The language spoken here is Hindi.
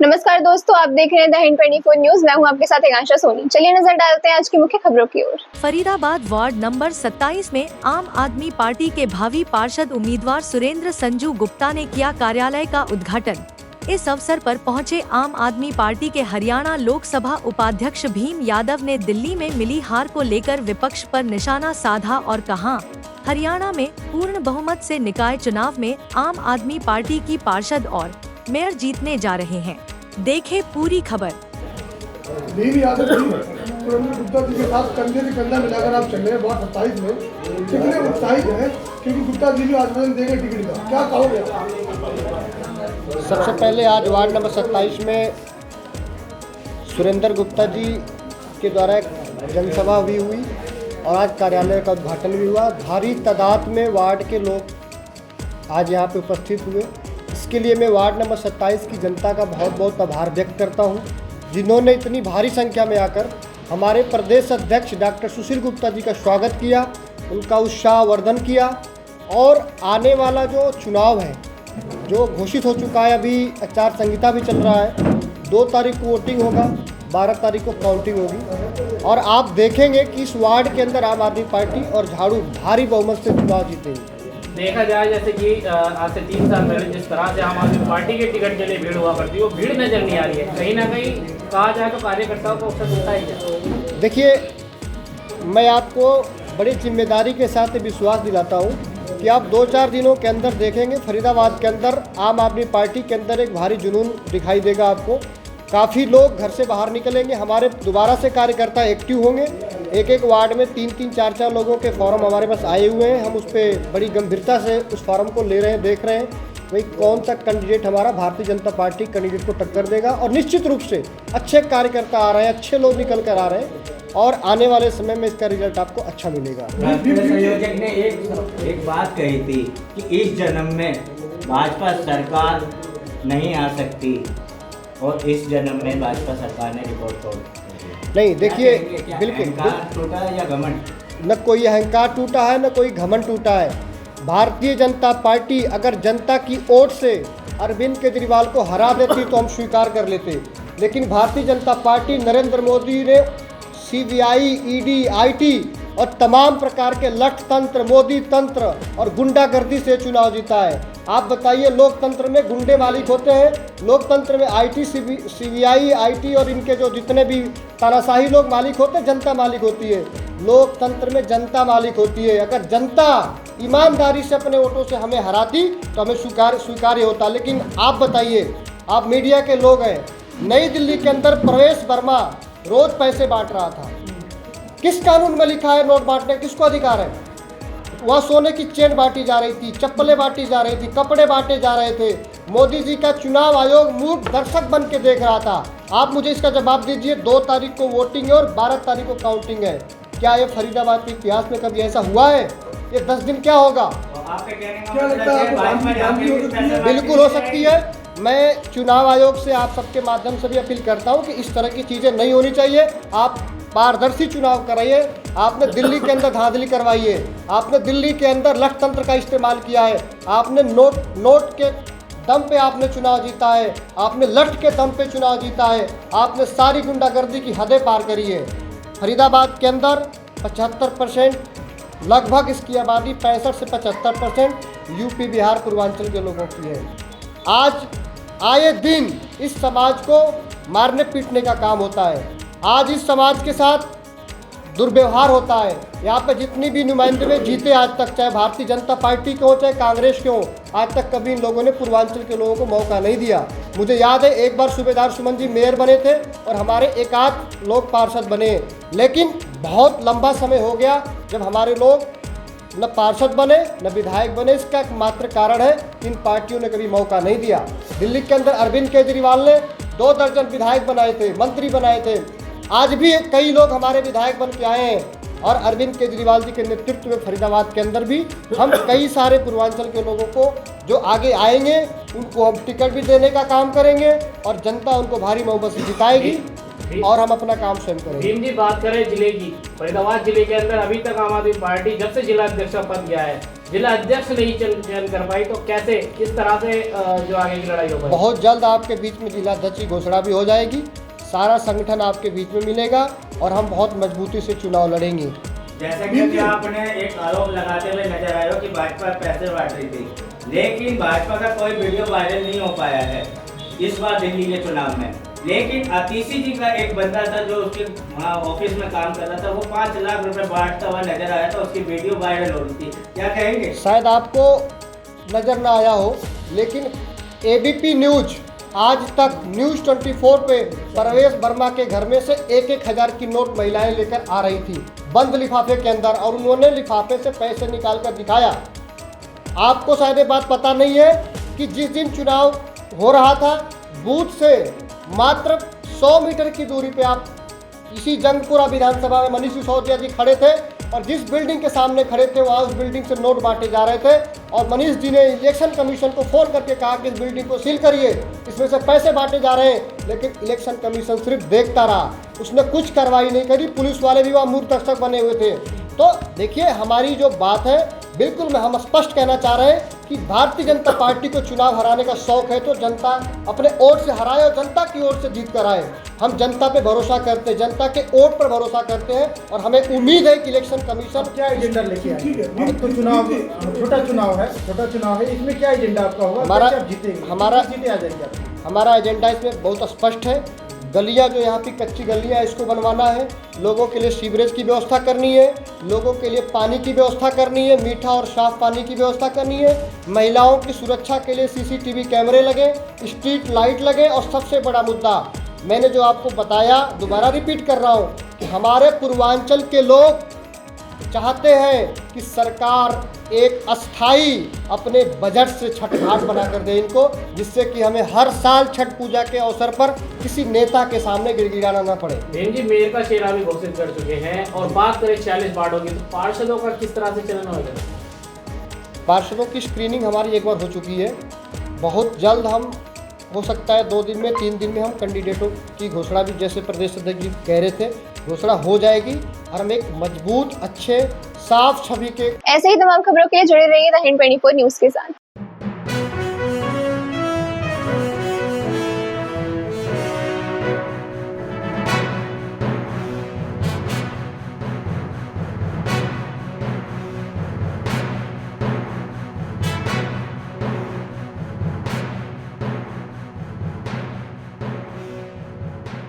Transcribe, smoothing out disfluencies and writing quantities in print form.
नमस्कार दोस्तों, आप देख रहे हैं द हिंद 24 न्यूज। मैं हूं आपके साथ आकांक्षा सोनी। चलिए नजर डालते हैं आज की मुख्य खबरों की ओर। फरीदाबाद वार्ड नंबर 27 में आम आदमी पार्टी के भावी पार्षद उम्मीदवार सुरेंद्र संजू गुप्ता ने किया कार्यालय का उद्घाटन। इस अवसर पर पहुंचे आम आदमी पार्टी के हरियाणा लोकसभा उपाध्यक्ष भीम यादव ने दिल्ली में मिली हार को लेकर विपक्ष पर निशाना साधा और कहा, हरियाणा में पूर्ण बहुमत से निकाय चुनाव में आम आदमी पार्टी की पार्षद और मेयर जीतने जा रहे हैं। देखे पूरी खबर। भीम यादव जी सुरेंद्र गुप्ता जी के साथ कंधे से कंधा मिलाकर आप चल रहे हैं वार्ड 27 में, कितने उत्साहित हैं क्योंकि गुप्ता जी भी आश्वासन देंगे टिकट का, क्या कहोगे? सबसे पहले आज वार्ड नंबर 27 में सुरेंद्र गुप्ता जी के द्वारा एक जनसभा भी हुई और आज कार्यालय का उद्घाटन भी हुआ। भारी तादाद में वार्ड के लोग आज यहाँ पे उपस्थित हुए। इसके लिए मैं वार्ड नंबर 27 की जनता का बहुत बहुत आभार व्यक्त करता हूँ, जिन्होंने इतनी भारी संख्या में आकर हमारे प्रदेश अध्यक्ष डॉक्टर सुशील गुप्ता जी का स्वागत किया, उनका उत्साहवर्धन किया। और आने वाला जो चुनाव है जो घोषित हो चुका है, अभी आचार संहिता भी चल रहा है, 2 तारीख को वोटिंग होगा, 12 तारीख को काउंटिंग होगी और आप देखेंगे कि इस वार्ड के अंदर आम आदमी पार्टी और झाड़ू भारी बहुमत से चुनाव जीतेंगे। देखा जाए जैसे कि आज से 3 साल पहले जिस तरह से आम आदमी पार्टी के टिकट के लिए भीड़ हुआ करती है, वो भीड़ नजर नहीं आ रही है। कहीं ना कहीं कहा जाए तो कार्यकर्ताओं को अवसर मिलता ही है। देखिए, मैं आपको बड़ी जिम्मेदारी के साथ विश्वास दिलाता हूँ कि आप 2-4 दिनों के अंदर देखेंगे फरीदाबाद के अंदर आम आदमी पार्टी के अंदर एक भारी जुनून दिखाई देगा आपको। काफ़ी लोग घर से बाहर निकलेंगे, हमारे दोबारा से कार्यकर्ता एक्टिव होंगे। एक वार्ड में 3-3, 4-4 लोगों के फॉर्म हमारे पास आए हुए हैं। हम उस पर बड़ी गंभीरता से उस फॉर्म को ले रहे हैं, देख रहे हैं भाई कौन सा कैंडिडेट हमारा भारतीय जनता पार्टी कैंडिडेट को टक्कर देगा। और निश्चित रूप से अच्छे कार्यकर्ता आ रहे हैं, अच्छे लोग निकल कर आ रहे हैं और आने वाले समय में इसका रिजल्ट आपको अच्छा मिलेगा। संयोजक ने एक बात कही थी कि इस जन्म में भाजपा सरकार नहीं आ सकती और इस जन्म में भाजपा सरकार ने रिकॉर्ड तोड़। नहीं, देखिए, बिल्कुल टूटा है या घमंड? न कोई अहंकार टूटा है, न कोई घमंड टूटा है। भारतीय जनता पार्टी अगर जनता की ओट से अरविंद केजरीवाल को हरा देती तो हम स्वीकार कर लेते, लेकिन भारतीय जनता पार्टी नरेंद्र मोदी ने CBI, ED, IT और तमाम प्रकार के लठ तंत्र, मोदी तंत्र और गुंडागर्दी से चुनाव जीता है। आप बताइए, लोकतंत्र में गुंडे मालिक होते हैं, लोकतंत्र में IT, CBI, IT और इनके जो जितने भी तानाशाही लोग मालिक होते हैं, जनता मालिक होती है। लोकतंत्र में जनता मालिक होती है। अगर जनता ईमानदारी से अपने वोटों से हमें हराती तो हमें स्वीकार्य होता। लेकिन आप बताइए, आप मीडिया के लोग हैं, नई दिल्ली के अंदर प्रवेश वर्मा रोज पैसे बांट रहा था। किस कानून में लिखा है नोट बांटने, किसको अधिकार है? वहाँ सोने की चेन बांटी जा रही थी, चप्पलें बांटी जा रही थी, कपड़े बांटे जा रहे थे। मोदी जी का चुनाव आयोग मूक दर्शक बन के देख रहा था। आप मुझे इसका जवाब दीजिए, 2 तारीख को वोटिंग है और 12 तारीख को काउंटिंग है। क्या ये फरीदाबाद के इतिहास में कभी ऐसा हुआ है? ये 10 दिन क्या होगा? क्या लगता है? बिल्कुल हो सकती है। मैं चुनाव आयोग से आप सबके माध्यम से भी अपील करता हूं कि इस तरह की चीज़ें नहीं होनी चाहिए। आप पारदर्शी चुनाव कराइए। आपने दिल्ली के अंदर धांधली करवाई है, आपने दिल्ली के अंदर लठ तंत्र का इस्तेमाल किया है, आपने नोट के दम पे आपने चुनाव जीता है, आपने लठ के दम पे चुनाव जीता है, आपने सारी गुंडागर्दी की हदें पार करी है। फरीदाबाद के अंदर 75% लगभग इसकी आबादी 65 से 75% यूपी, बिहार, पूर्वांचल के लोगों की है। आज आए दिन इस समाज को मारने पीटने का काम होता है। आज इस समाज के साथ दुर्व्यवहार होता है। यहाँ पे जितनी भी नुमाइंदे में जीते आज तक, चाहे भारतीय जनता पार्टी के हो चाहे कांग्रेस के हो, आज तक कभी इन लोगों ने पूर्वांचल के लोगों को मौका नहीं दिया। मुझे याद है, एक बार सूबेदार सुमन जी मेयर बने थे और हमारे 1-8 लोग पार्षद बने, लेकिन बहुत लंबा समय हो गया जब हमारे लोग न पार्षद बने न विधायक बने। इसका एकमात्र कारण है इन पार्टियों ने कभी मौका नहीं दिया। दिल्ली के अंदर अरविंद केजरीवाल ने 2 दर्जन विधायक बनाए थे, मंत्री बनाए थे। आज भी कई लोग हमारे विधायक बन के आए हैं और अरविंद केजरीवाल जी के नेतृत्व में फरीदाबाद के अंदर भी हम कई सारे पूर्वांचल के लोगों को जो आगे आएंगे उनको हम टिकट भी देने का काम करेंगे और जनता उनको भारी बहुमत से जिताएगी और हम अपना काम स्वयं करेंगे। भीम जी, बात करें जिले की, फरीदाबाद जिले के अंदर अभी तक आम आदमी पार्टी जब से जिला अध्यक्ष पद गया है, जिला अध्यक्ष नहीं चयन कर पाई, तो कैसे किस तरह से जो आगे की लड़ाई हो पाएगी? बहुत जल्द आपके बीच में जिला अध्यक्ष की घोषणा भी हो जाएगी, सारा संगठन आपके बीच में मिलेगा और हम बहुत मजबूती से चुनाव लड़ेंगे। जैसा कि आपने एक आरोप लगाते हुए नजर आए हो कि भाजपा पैसे बांट रही थी, लेकिन भाजपा का कोई वीडियो वायरल नहीं हो पाया है इस बार दिल्ली के चुनाव में। लेकिन आतिशी जी का एक बंदा था जो उसके वहाँ ऑफिस में काम कर रहा था, वो 5 लाख रुपए बांटता हुआ नजर आया था, उसकी वीडियो वायरल हो रही थी, क्या कहेंगे? शायद आपको नज़र ना आया हो, लेकिन एबीपी न्यूज आज तक न्यूज़ 24 पे परवेश वर्मा के घर में से 1-1 हज़ार की नोट महिलाएं लेकर आ रही थी बंद लिफाफे के अंदर, और उन्होंने लिफाफे से पैसे निकाल कर दिखाया। आपको शायद ये बात पता नहीं है कि जिस दिन चुनाव हो रहा था, बूथ से मात्र 100 मीटर की दूरी पे आप इसी जंगपुरा विधानसभा में मनीष सिसोदिया जी खड़े थे, और जिस बिल्डिंग के सामने खड़े थे वहाँ उस बिल्डिंग से नोट बांटे जा रहे थे, और मनीष जी ने इलेक्शन कमीशन को फ़ोन करके कहा कि इस बिल्डिंग को सील करिए, इसमें से पैसे बांटे जा रहे हैं। लेकिन इलेक्शन कमीशन सिर्फ देखता रहा, उसने कुछ कार्रवाई नहीं करी, पुलिस वाले भी वहाँ मूक दर्शक बने हुए थे। तो देखिए, हमारी जो बात है, बिल्कुल हम स्पष्ट कहना चाह रहे हैं कि भारतीय जनता पार्टी को चुनाव हराने का शौक है तो जनता अपने वोट से हराए और जनता की ओर से जीत कर आए। हम जनता पे भरोसा करते हैं, जनता के वोट पर भरोसा करते हैं, और हमें उम्मीद है कि इलेक्शन कमीशन क्या एजेंडा लेके आए? अब तो चुनाव छोटा चुनाव है, इसमें क्या एजेंडा आपका होगा? हमारा कैसे आप जीतेंगे? हमारा जीते आ जाएंगे आप? हमारा एजेंडा इसमें बहुत स्पष्ट है। गलियां जो यहाँ की कच्ची गलियां हैं, इसको बनवाना है, लोगों के लिए सीवरेज की व्यवस्था करनी है, लोगों के लिए पानी की व्यवस्था करनी है, मीठा और साफ पानी की व्यवस्था करनी है, महिलाओं की सुरक्षा के लिए सीसीटीवी कैमरे लगे, स्ट्रीट लाइट लगे, और सबसे बड़ा मुद्दा मैंने जो आपको बताया, दोबारा रिपीट कर रहा हूँ कि हमारे पूर्वांचल के लोग चाहते हैं कि सरकार एक अस्थाई अपने बजट से छठ घाट बना कर दे इनको, जिससे कि हमें हर साल छठ पूजा के अवसर पर किसी नेता के सामने गिड़गिड़ाना ना पड़े। बहन जी, मेयर का चेहरा भी घोषित कर चुके हैं, और बात करें 46 वार्डों की, तो पार्षदों का किस तरह से चलन होगा? पार्षदों की स्क्रीनिंग हमारी एक बार हो चुकी है, बहुत जल्द हम हो सकता है 2 दिन में 3 दिन में हम कैंडिडेटों की घोषणा भी, जैसे प्रदेश अध्यक्ष जी कह रहे थे, घोषणा हो जाएगी, और हम एक मजबूत, अच्छे, साफ छवि के ऐसे ही तमाम खबरों के लिए जुड़े रहिए द हिंद 24 न्यूज के साथ।